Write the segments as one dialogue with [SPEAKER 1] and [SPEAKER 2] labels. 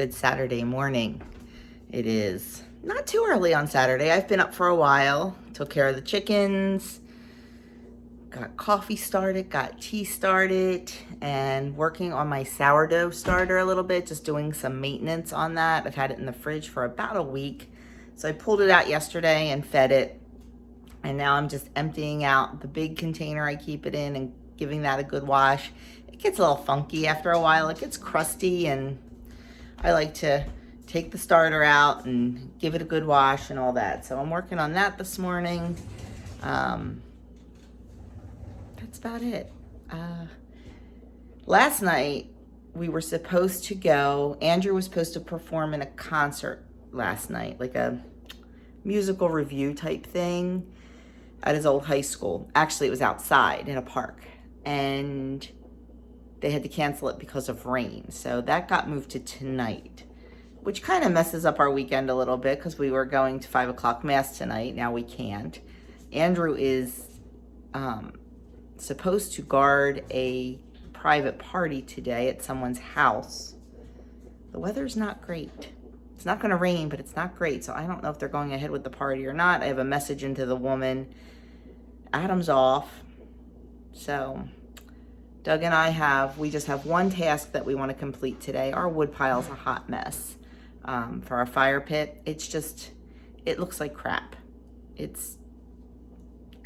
[SPEAKER 1] Good Saturday morning. It is not too early on Saturday. I've been up for a while, took care of the chickens, got coffee started, got tea started, and working on my sourdough starter a little bit, just doing some maintenance on that. I've had it in the fridge for about a week. So I pulled it out yesterday and fed it. And now I'm just emptying out the big container I keep it in and giving that a good wash. It gets a little funky after a while. It gets crusty, and I like to take the starter out and give it a good wash and all that. So I'm working on that this morning. That's about it. Last night we were supposed to go, Andrew was supposed to perform in a concert last night, like a musical review type thing at his old high school. Actually, it was outside in a park, and they had to cancel it because of rain. So that got moved to tonight, which kind of messes up our weekend a little bit because we were going to 5 o'clock mass tonight. Now we can't. Andrew is supposed to guard a private party today at someone's house. The weather's not great. It's not going to rain, but it's not great. So I don't know if they're going ahead with the party or not. I have a message into the woman. Adam's off. So Doug and we just have one task that we want to complete today. Our wood pile's a hot mess. For our fire pit, it looks like crap. I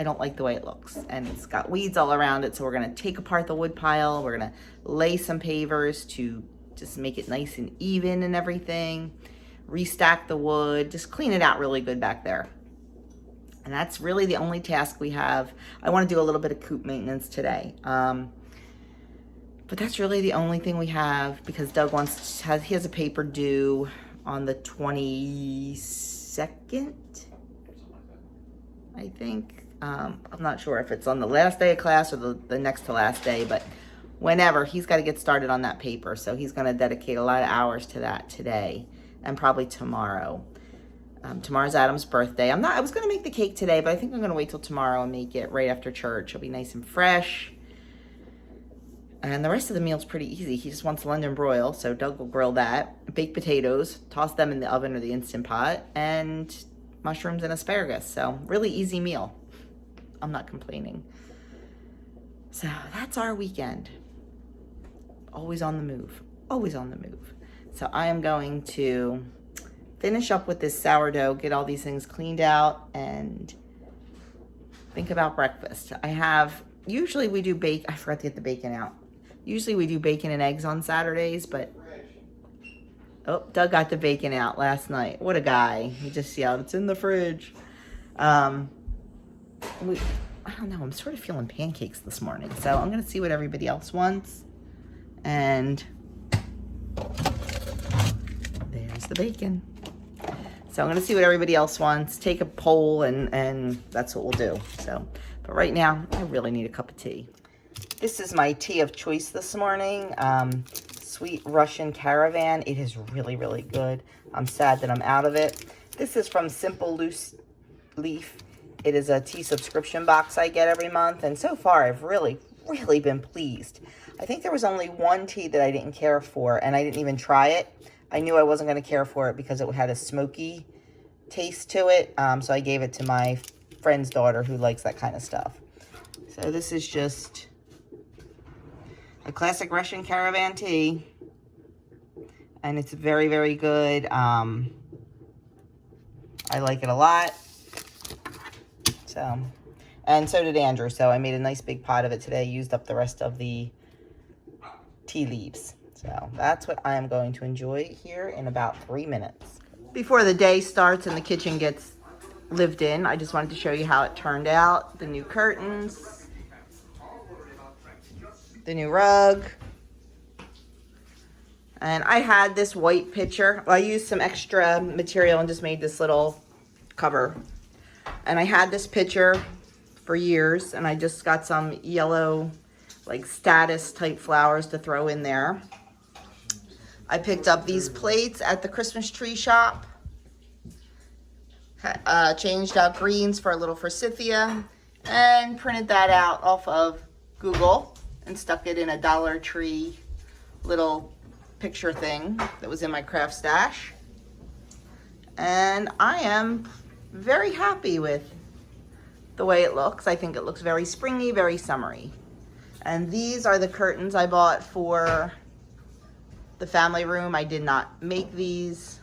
[SPEAKER 1] don't like the way it looks, and it's got weeds all around it. So we're going to take apart the wood pile. We're going to lay some pavers to just make it nice and even and everything. Restack the wood, just clean it out really good back there. And that's really the only task we have. I want to do a little bit of coop maintenance today. But that's really the only thing we have, because Doug he has a paper due on the 22nd, I think. I'm not sure if it's on the last day of class or the next to last day, but whenever, he's got to get started on that paper. So he's going to dedicate a lot of hours to that today and probably tomorrow. Tomorrow's Adam's birthday. I was going to make the cake today, but I think I'm going to wait till tomorrow and make it right after church. It'll be nice and fresh. And the rest of the meal's pretty easy. He just wants London broil, so Doug will grill that. Baked potatoes, toss them in the oven or the Instant Pot, and mushrooms and asparagus. So really easy meal. I'm not complaining. So that's our weekend. Always on the move. Always on the move. So I am going to finish up with this sourdough, get all these things cleaned out, and think about breakfast. Usually we do bacon. I forgot to get the bacon out. Usually we do bacon and eggs on Saturdays, but Doug got the bacon out last night. What a guy. He just yelled, "It's in the fridge." I don't know. I'm sort of feeling pancakes this morning, so I'm going to see what everybody else wants. And there's the bacon. So I'm going to see what everybody else wants, take a poll, and that's what we'll do. So, but right now, I really need a cup of tea. This is my tea of choice this morning. Sweet Russian Caravan. It is really, really good. I'm sad that I'm out of it. This is from Simple Loose Leaf. It is a tea subscription box I get every month, and so far I've really, really been pleased. I think there was only one tea that I didn't care for, and I didn't even try it. I knew I wasn't going to care for it because it had a smoky taste to it, so I gave it to my friend's daughter who likes that kind of stuff. So this is just a classic Russian Caravan tea, and it's very, very good. I like it a lot. And so did Andrew. So I made a nice big pot of it today. Used up the rest of the tea leaves. So that's what I am going to enjoy here in about 3 minutes. Before the day starts and the kitchen gets lived in, I just wanted to show you how it turned out. The new curtains, the new rug. And I had this white picture. Well, I used some extra material and just made this little cover. And I had this picture for years, and I just got some yellow, like status type flowers to throw in there. I picked up these plates at the Christmas tree shop. Changed out greens for a little forsythia, and printed that out off of Google and stuck it in a Dollar Tree little picture thing that was in my craft stash. And I am very happy with the way it looks. I think it looks very springy, very summery. And these are the curtains I bought for the family room. I did not make these.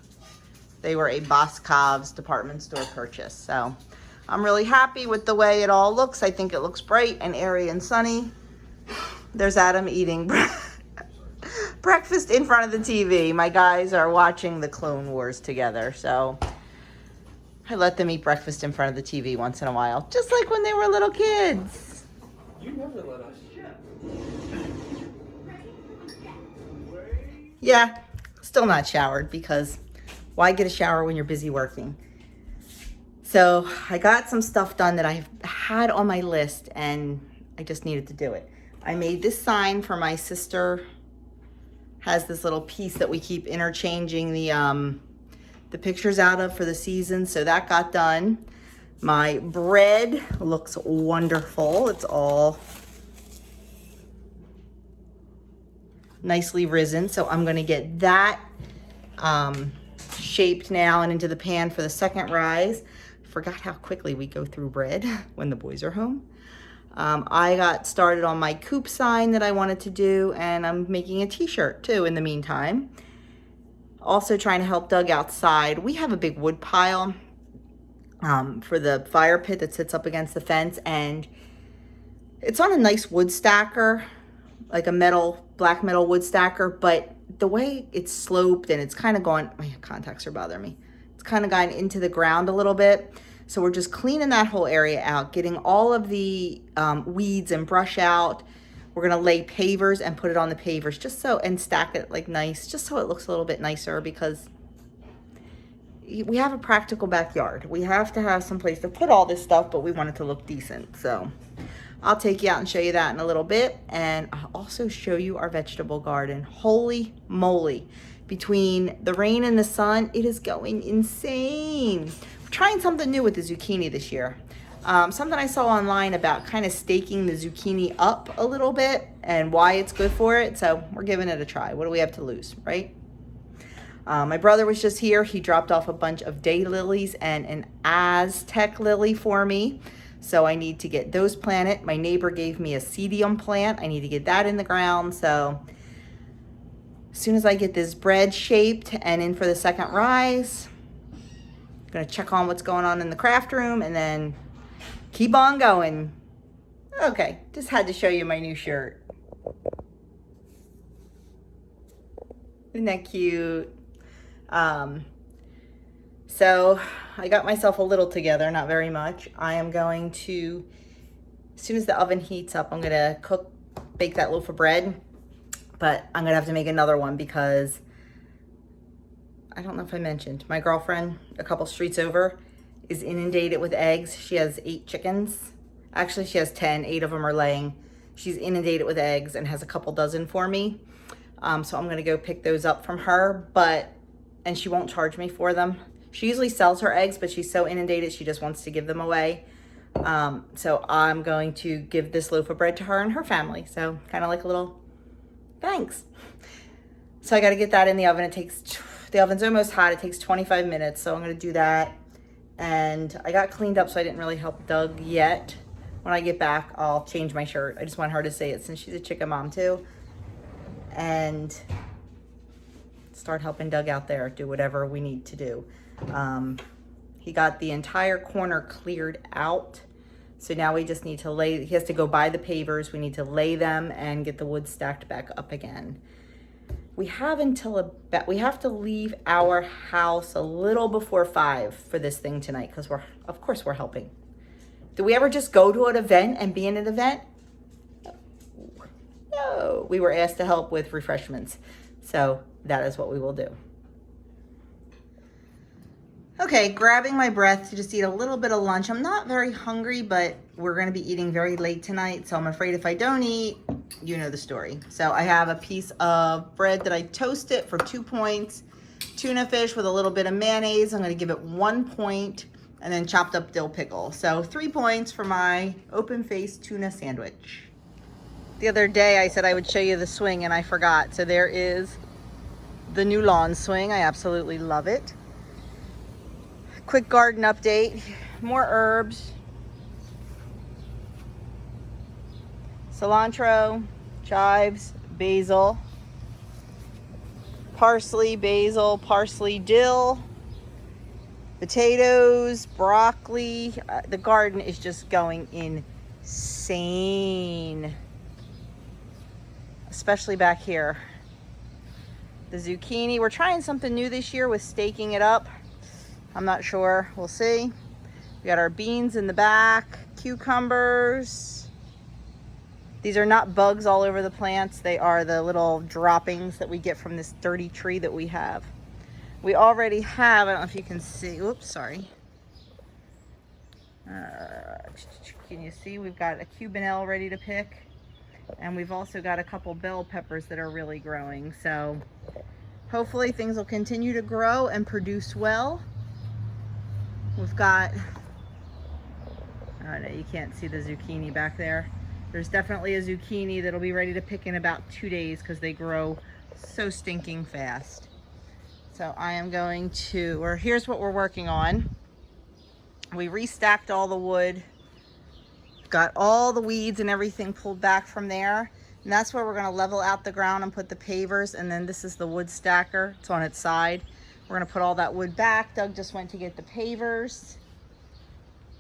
[SPEAKER 1] They were a Boscov's department store purchase. So I'm really happy with the way it all looks. I think it looks bright and airy and sunny. There's Adam eating breakfast in front of the TV. My guys are watching the Clone Wars together. So I let them eat breakfast in front of the TV once in a while. Just like when they were little kids.
[SPEAKER 2] You never let us.
[SPEAKER 1] Yeah, still not showered because why get a shower when you're busy working? So I got some stuff done that I've had on my list and I just needed to do it. I made this sign for my sister. Has this little piece that we keep interchanging the pictures out of for the season. So that got done. My bread looks wonderful. It's all nicely risen. So I'm gonna get that shaped now and into the pan for the second rise. Forgot how quickly we go through bread when the boys are home. I got started on my coop sign that I wanted to do, and I'm making a t-shirt too in the meantime. Also trying to help Doug outside. We have a big wood pile for the fire pit that sits up against the fence, and it's on a nice wood stacker, like a black metal wood stacker, but the way it's sloped and it's kind of gone, my contacts are bothering me. It's kind of gone into the ground a little bit. So we're just cleaning that whole area out, getting all of the weeds and brush out. We're gonna lay pavers and put it on the pavers and stack it like nice, just so it looks a little bit nicer, because we have a practical backyard. We have to have some place to put all this stuff, but we want it to look decent. So I'll take you out and show you that in a little bit. And I'll also show you our vegetable garden. Holy moly. Between the rain and the sun, it is going insane. We're trying something new with the zucchini this year. Something I saw online about kind of staking the zucchini up a little bit and why it's good for it. So we're giving it a try. What do we have to lose, right? My brother was just here. He dropped off a bunch of daylilies and an Aztec lily for me. So I need to get those planted. My neighbor gave me a cedium plant. I need to get that in the ground. So as soon as I get this bread shaped and in for the second rise, I'm gonna check on what's going on in the craft room and then keep on going. Okay, just had to show you my new shirt. Isn't that cute? So I got myself a little together, not very much. I am going to, as soon as the oven heats up, I'm gonna bake that loaf of bread, but I'm gonna have to make another one because I don't know if I mentioned, my girlfriend a couple streets over is inundated with eggs. She has 8 chickens. Actually, she has 10, 8 of them are laying. She's inundated with eggs and has a couple dozen for me. So I'm gonna go pick those up from her, and she won't charge me for them. She usually sells her eggs, but she's so inundated, she just wants to give them away. So I'm going to give this loaf of bread to her and her family. So kind of like a little thanks. So I got to get that in the oven. The oven's almost hot. It takes 25 minutes. So I'm going to do that. And I got cleaned up, so I didn't really help Doug yet. When I get back, I'll change my shirt. I just want her to say it since she's a chicken mom too. And start helping Doug out there, do whatever we need to do. He got the entire corner cleared out. So now we just need to he has to go buy the pavers. We need to lay them and get the wood stacked back up again. We have we have to leave our house a little before 5 for this thing tonight because of course we're helping. Do we ever just go to an event and be in an event? No, we were asked to help with refreshments. So that is what we will do. Okay, grabbing my breath to just eat a little bit of lunch. I'm not very hungry, but we're gonna be eating very late tonight, so I'm afraid if I don't eat, you know the story. So I have a piece of bread that I toasted for 2 points, tuna fish with a little bit of mayonnaise. I'm gonna give it 1 point, and then chopped up dill pickle. So 3 points for my open-faced tuna sandwich. The other day I said I would show you the swing and I forgot. So there is the new lawn swing. I absolutely love it. Quick garden update. More herbs. Cilantro, chives, basil, parsley, basil, parsley, dill, potatoes, broccoli. The garden is just going insane, especially back here. The zucchini, we're trying something new this year with staking it up. I'm not sure, we'll see. We got our beans in the back, cucumbers. These are not bugs all over the plants. They are the little droppings that we get from this dirty tree that we have. We already have, I don't know if you can see, oops, sorry. Can you see? We've got a cubanelle ready to pick. And we've also got a couple bell peppers that are really growing. So hopefully things will continue to grow and produce well. We've got, oh no, you can't see the zucchini back there. There's definitely a zucchini that'll be ready to pick in about 2 days because they grow so stinking fast. So I am going to, or here's what we're working on. We restacked all the wood, got all the weeds and everything pulled back from there. And that's where we're gonna level out the ground and put the pavers. And then this is the wood stacker, it's on its side. We're gonna put all that wood back. Doug just went to get the pavers.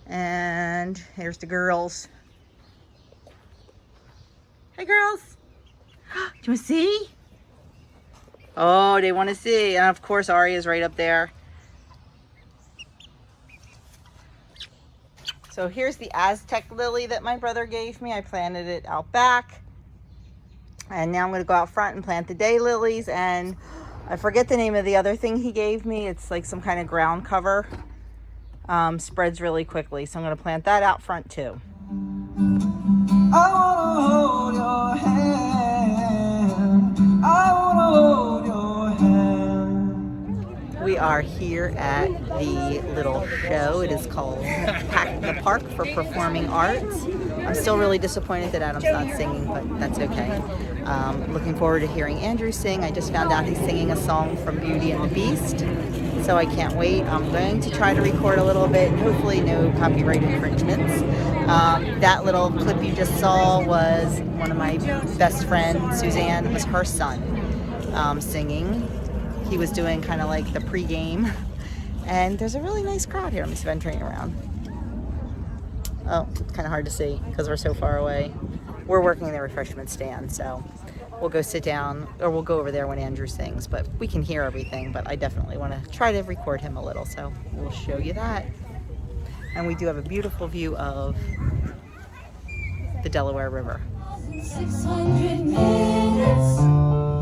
[SPEAKER 1] And here's the girls. Hey girls, do you want to see? Oh, they want to see. And of course Aria's right up there. So here's the Aztec lily that my brother gave me. I planted it out back. And now I'm going to go out front and plant the daylilies. And I forget the name of the other thing he gave me. It's like some kind of ground cover. Spreads really quickly. So I'm going to plant that out front too. I wanna hold your hand. I wanna hold your hand. We are here at the little show. It is called Pack the Park for Performing Arts. I'm still really disappointed that Adam's not singing, but that's okay. Looking forward to hearing Andrew sing. I just found out he's singing a song from Beauty and the Beast, so I can't wait. I'm going to try to record a little bit, hopefully no copyright infringements. That little clip you just saw was one of my best friends, Suzanne, was her son singing. He was doing kind of like the pre-game. And there's a really nice crowd here. Let me see if I'm turning around. Oh, it's kind of hard to see because we're so far away. We're working in the refreshment stand, so we'll go sit down, or we'll go over there when Andrew sings, but we can hear everything. But I definitely want to try to record him a little, so we'll show you that. And we do have a beautiful view of the Delaware River.
[SPEAKER 2] 600 minutes,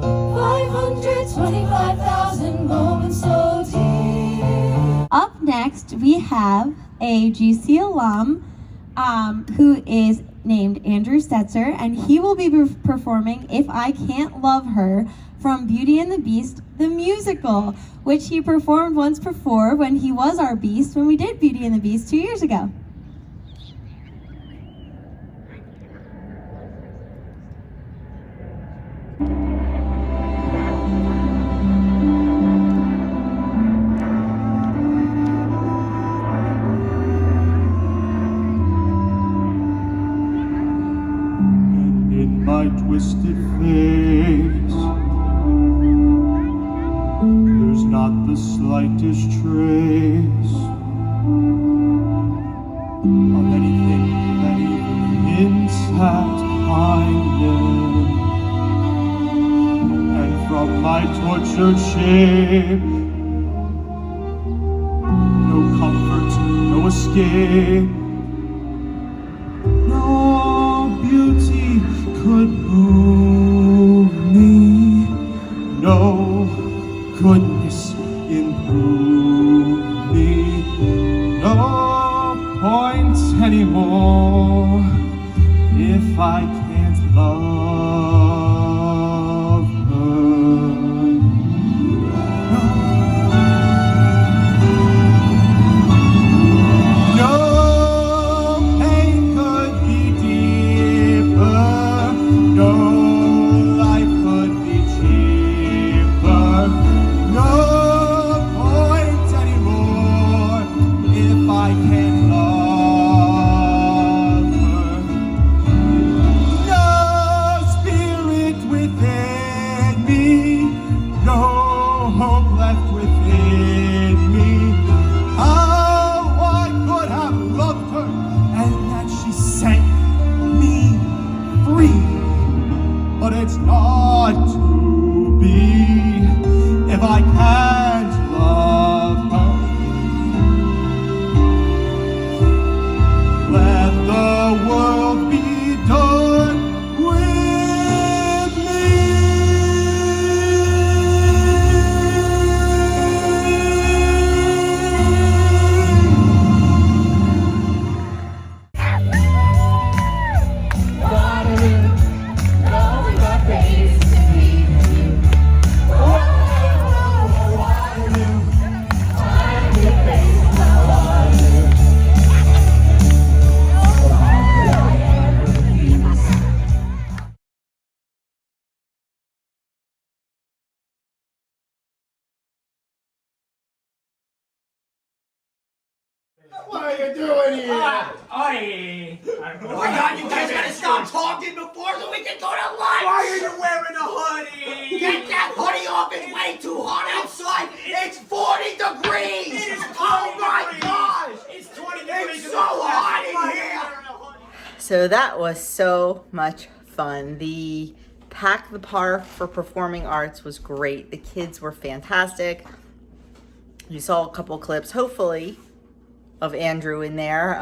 [SPEAKER 2] 525,000 moments so deep. Up next, we have a GC alum who is named Andrew Stetzer, and he will be performing If I Can't Love Her from Beauty and the Beast, the musical, which he performed once before when he was our Beast, when we did Beauty and the Beast 2 years ago.
[SPEAKER 3] Twisted face, there's not the slightest trace of anything that even hints at kindness. And from my tortured shape, no comfort, no escape, no beauty could move me, no goodness improve me, no point anymore if I can't love her. No but it's not to be if I can't love her. Let the world be done with me. What are you doing here?
[SPEAKER 4] Oh my God, you guys gotta stop talking before so we can go to lunch!
[SPEAKER 5] Why are you wearing a hoodie?
[SPEAKER 4] Get that hoodie off, it's way too hot outside! It's 40 degrees!
[SPEAKER 5] It is 20
[SPEAKER 4] Oh my
[SPEAKER 5] degrees.
[SPEAKER 4] gosh!
[SPEAKER 5] It's 20 degrees.
[SPEAKER 4] It's so hot in here!
[SPEAKER 1] So that was so much fun. The Pack the Park for Performing Arts was great. The kids were fantastic. You saw a couple clips, hopefully, of Andrew in there.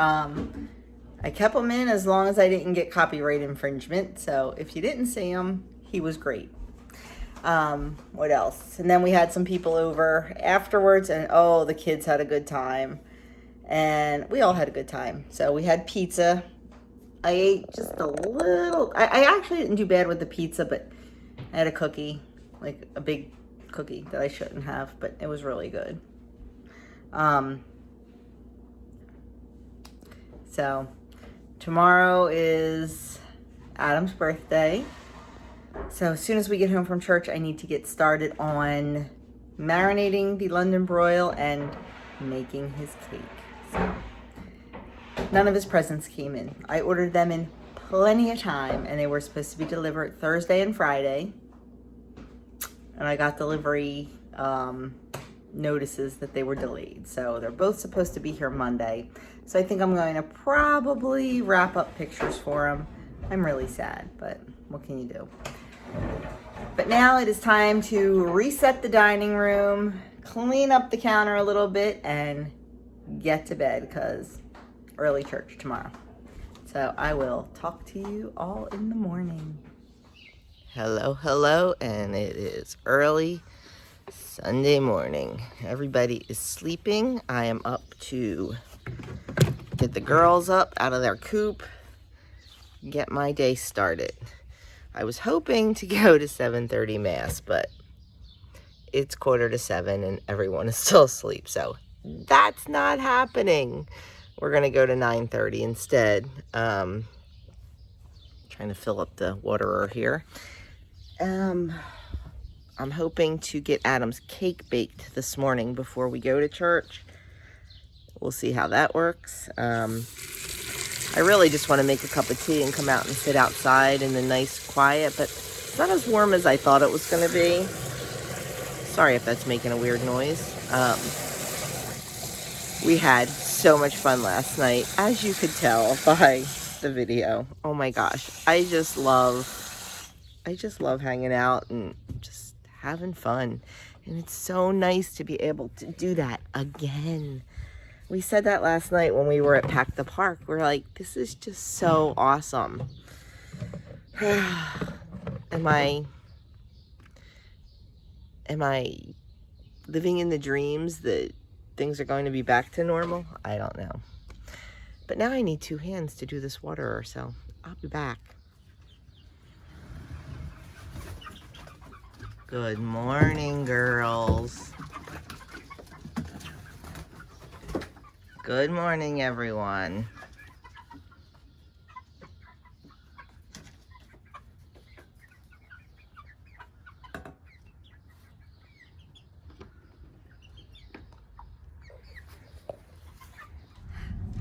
[SPEAKER 1] I kept him in as long as I didn't get copyright infringement. So if you didn't see him, he was great. What else? And then we had some people over afterwards, and oh, the kids had a good time. And we all had a good time. So we had pizza. I ate just a little. I actually didn't do bad with the pizza, but I had a cookie, like a big cookie that I shouldn't have, but it was really good. So tomorrow is Adam's birthday. So as soon as we get home from church, I need to get started on marinating the London broil and making his cake. So none of his presents came in. I ordered them in plenty of time, and they were supposed to be delivered Thursday and Friday. And I got delivery notices that they were delayed. So they're both supposed to be here Monday. So I think I'm going to probably wrap up pictures for them. I'm really sad, but what can you do? But now it is time to reset the dining room, clean up the counter a little bit, and get to bed because early church tomorrow. So I will talk to you all in the morning. Hello, and it is early Sunday morning. Everybody is sleeping. I am up to get the girls up out of their coop, get my day started. I was hoping to go to 7:30 Mass, but it's 6:45 and everyone is still asleep, so that's not happening. We're gonna go to 9:30 instead. Trying to fill up the waterer here. I'm hoping to get Adam's cake baked this morning before we go to church. We'll see how that works. I really just want to make a cup of tea and come out and sit outside in the nice quiet, but it's not as warm as I thought it was going to be. Sorry if that's making a weird noise. We had so much fun last night, as you could tell by the video. Oh my gosh, I just love hanging out and just having fun. And it's so nice to be able to do that again. We said that last night when we were at Pack the Park. We're like, this is just so awesome. Am I living in the dreams that things are going to be back to normal? I don't know. But now I need 2 hands to do this waterer, so I'll be back. Good morning, girls. Good morning, everyone.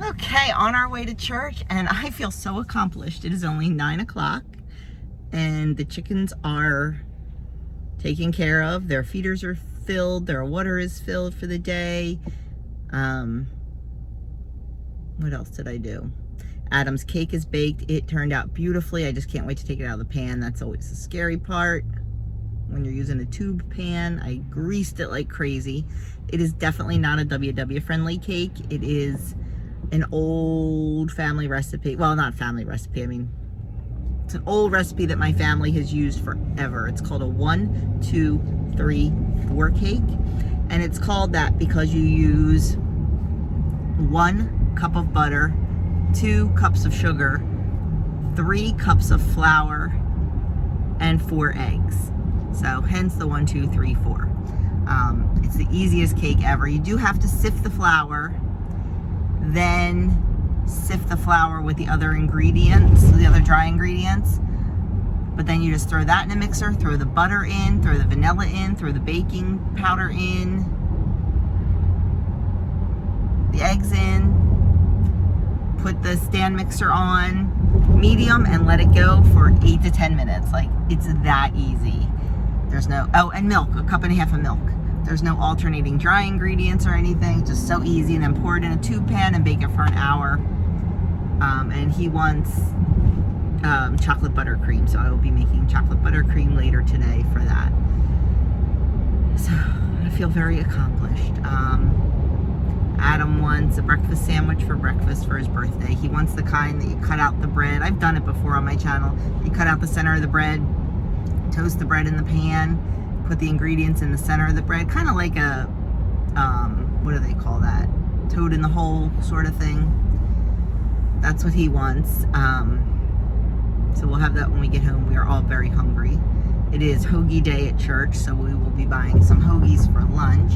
[SPEAKER 1] Okay, on our way to church, and I feel so accomplished. It is only 9 o'clock, and the chickens are taken care of. Their feeders are filled. Their water is filled for the day. What else did I do? Adam's cake is baked. It turned out beautifully. I just can't wait to take it out of the pan. That's always the scary part. When you're using a tube pan, I greased it like crazy. It is definitely not a WW friendly cake. It is an old family recipe. Well, not family recipe. I mean, it's an old recipe that my family has used forever. It's called a 1, 2, 3, 4 cake. And it's called that because you use 1 cup of butter, 2 cups of sugar, 3 cups of flour, and 4 eggs. So hence the 1, 2, 3, 4. It's the easiest cake ever. You do have to sift the flour, then sift the flour with the other ingredients, the other dry ingredients. But then you just throw that in a mixer, throw the butter in, throw the vanilla in, throw the baking powder in, the eggs in, put the stand mixer on medium and let it go for 8 to 10 minutes. Like, it's that easy. There's no, oh, and milk, 1.5 cups of milk. There's no alternating dry ingredients or anything, just so easy. And then pour it in a tube pan and bake it for an hour. And he wants chocolate buttercream, so I will be making chocolate buttercream later today for that. So I feel very accomplished. Adam wants a breakfast sandwich for breakfast for his birthday. He wants the kind that you cut out the bread. I've done it before on my channel. You cut out the center of the bread, toast the bread in the pan, put the ingredients in the center of the bread, kind of like a, what do they call that? Toad in the hole sort of thing. That's what he wants. So we'll have that when we get home. We are all very hungry. It is hoagie day at church, so we will be buying some hoagies for lunch.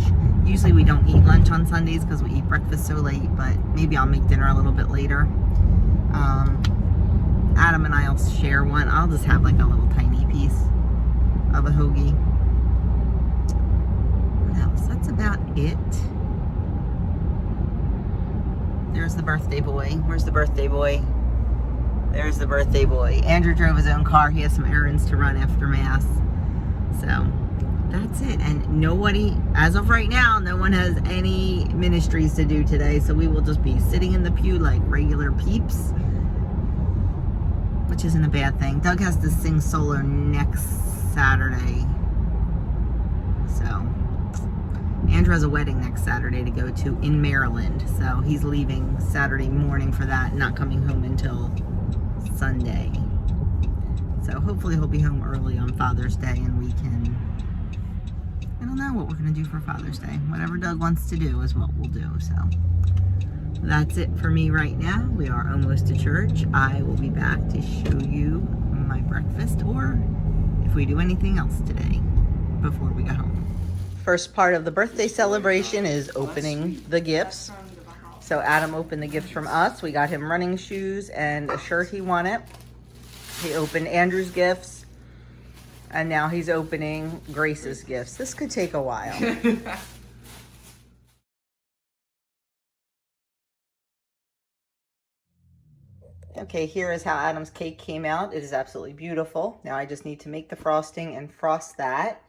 [SPEAKER 1] Usually we don't eat lunch on Sundays because we eat breakfast so late, but maybe I'll make dinner a little bit later. Adam and I'll share one. I'll just have like a little tiny piece of a hoagie. What else? That's about it. There's the birthday boy. Where's the birthday boy? There's the birthday boy. Andrew drove his own car. He has some errands to run after Mass. So that's it. And nobody, as of right now, no one has any ministries to do today. So we will just be sitting in the pew like regular peeps, which isn't a bad thing. Doug has to sing solo next Saturday. So Andrew has a wedding next Saturday to go to in Maryland. So he's leaving Saturday morning for that, not coming home until Sunday. So hopefully he'll be home early on Father's Day and we can, I don't know what we're going to do for Father's Day. Whatever Doug wants to do is what we'll do. So that's it for me right now. We are almost to church. I will be back to show you my breakfast or if we do anything else today before we go home. First part of the birthday celebration is opening the gifts. So Adam opened the gifts from us. We got him running shoes and a shirt he wanted. He opened Andrew's gifts. And now he's opening Grace's gifts. This could take a while. Okay, here is how Adam's cake came out. It is absolutely beautiful. Now I just need to make the frosting and frost that.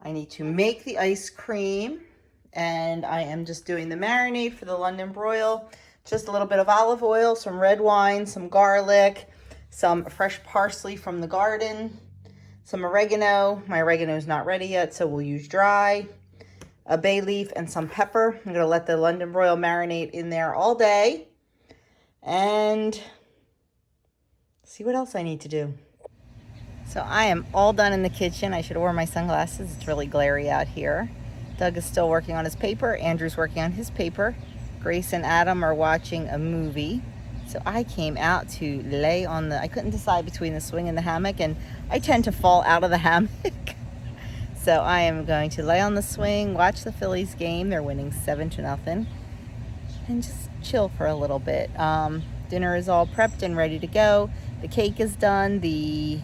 [SPEAKER 1] I need to make the ice cream. And I am just doing the marinade for the London broil. Just a little bit of olive oil, some red wine, some garlic, some fresh parsley from the garden, some oregano. My oregano is not ready yet, so we'll use dry. A bay leaf and some pepper. I'm gonna let the London broil marinate in there all day. And see what else I need to do. So I am all done in the kitchen. I should have worn my sunglasses. It's really glary out here. Doug is still working on his paper. Andrew's working on his paper. Grace and Adam are watching a movie. So I came out to lay on the, I couldn't decide between the swing and the hammock, and I tend to fall out of the hammock. So I am going to lay on the swing, watch the Phillies game. They're winning 7-0. And just chill for a little bit. Dinner is all prepped and ready to go. The cake is done. The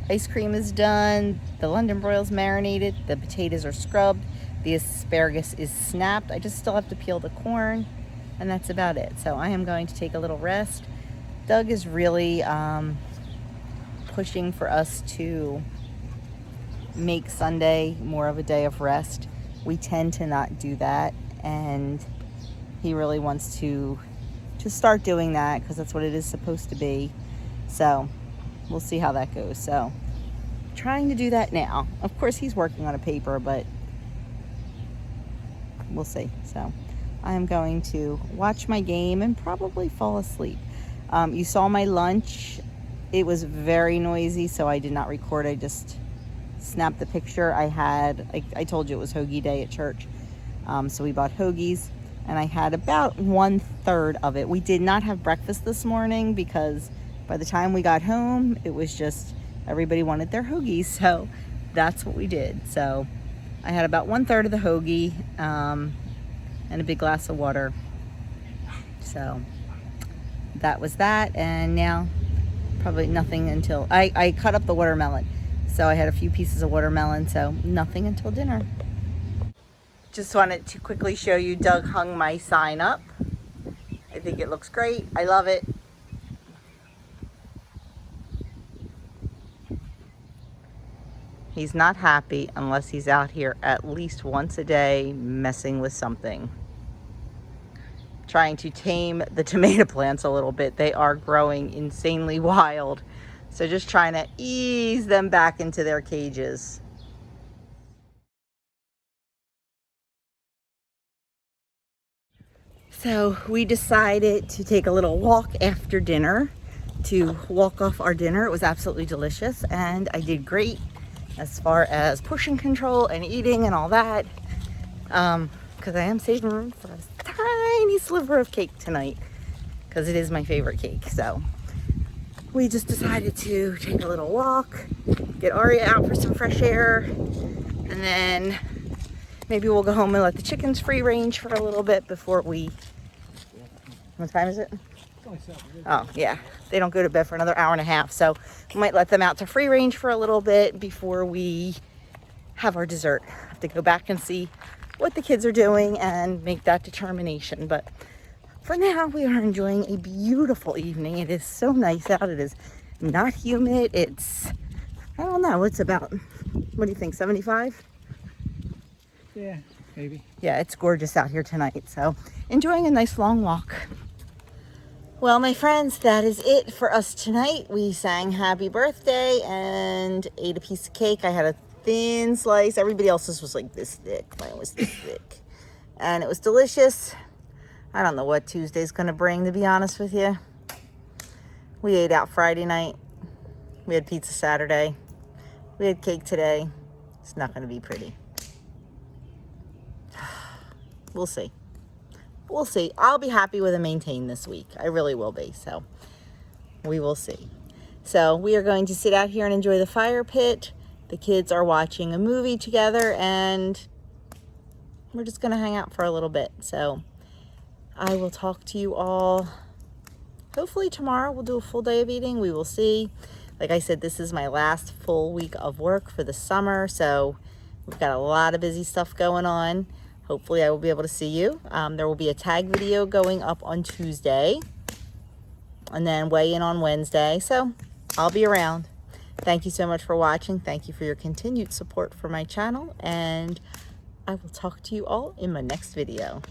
[SPEAKER 1] ice cream is done. The London broil's marinated. The potatoes are scrubbed. The asparagus is snapped. I just still have to peel the corn, and that's about it. So I am going to take a little rest. Doug is really pushing for us to make Sunday more of a day of rest. We tend to not do that, and he really wants to to start doing that because that's what it is supposed to be. So we'll see how that goes. So trying to do that now. Of course, he's working on a paper, but we'll see. So I am going to watch my game and probably fall asleep. You saw my lunch. It was very noisy, so I did not record. I just snapped the picture. I told you it was hoagie day at church. So we bought hoagies, and I had about 1/3 of it. We did not have breakfast this morning because by the time we got home, it was just everybody wanted their hoagies. So that's what we did. So I had about 1/3 of the hoagie and a big glass of water. So that was that. And now probably nothing until I cut up the watermelon. So I had a few pieces of watermelon, so nothing until dinner. Just wanted to quickly show you Doug hung my sign up. I think it looks great. I love it. He's not happy unless he's out here at least once a day messing with something. Trying to tame the tomato plants a little bit. They are growing insanely wild. So just trying to ease them back into their cages. So we decided to take a little walk after dinner to walk off our dinner. It was absolutely delicious, and I did great as far as portion control and eating and all that. Because I am saving room for a tiny sliver of cake tonight because it is my favorite cake. So we just decided to take a little walk, get Aria out for some fresh air, and then maybe we'll go home and let the chickens free range for a little bit before we... What time is it? Oh, yeah. They don't go to bed for another hour and a half, so we might let them out to free range for a little bit before we have our dessert. I have to go back and see what the kids are doing and make that determination. But for now, we are enjoying a beautiful evening. It is so nice out. It is not humid. It's, I don't know, it's about, what do you think, 75?
[SPEAKER 3] Yeah, maybe.
[SPEAKER 1] Yeah, it's gorgeous out here tonight. So enjoying a nice long walk. Well, my friends, that is it for us tonight. We sang happy birthday and ate a piece of cake. I had a thin slice. Everybody else's was like this thick. Mine was this thick. And it was delicious. I don't know what Tuesday's going to bring, to be honest with you. We ate out Friday night. We had pizza Saturday. We had cake today. It's not going to be pretty. We'll see. We'll see. I'll be happy with a maintain this week. I really will be. So we will see. So we are going to sit out here and enjoy the fire pit. The kids are watching a movie together, and we're just going to hang out for a little bit. So I will talk to you all. Hopefully tomorrow we'll do a full day of eating. We will see. Like I said, this is my last full week of work for the summer. So we've got a lot of busy stuff going on. Hopefully I will be able to see you. There will be a tag video going up on Tuesday and then weigh in on Wednesday. So I'll be around. Thank you so much for watching. Thank you for your continued support for my channel, and I will talk to you all in my next video.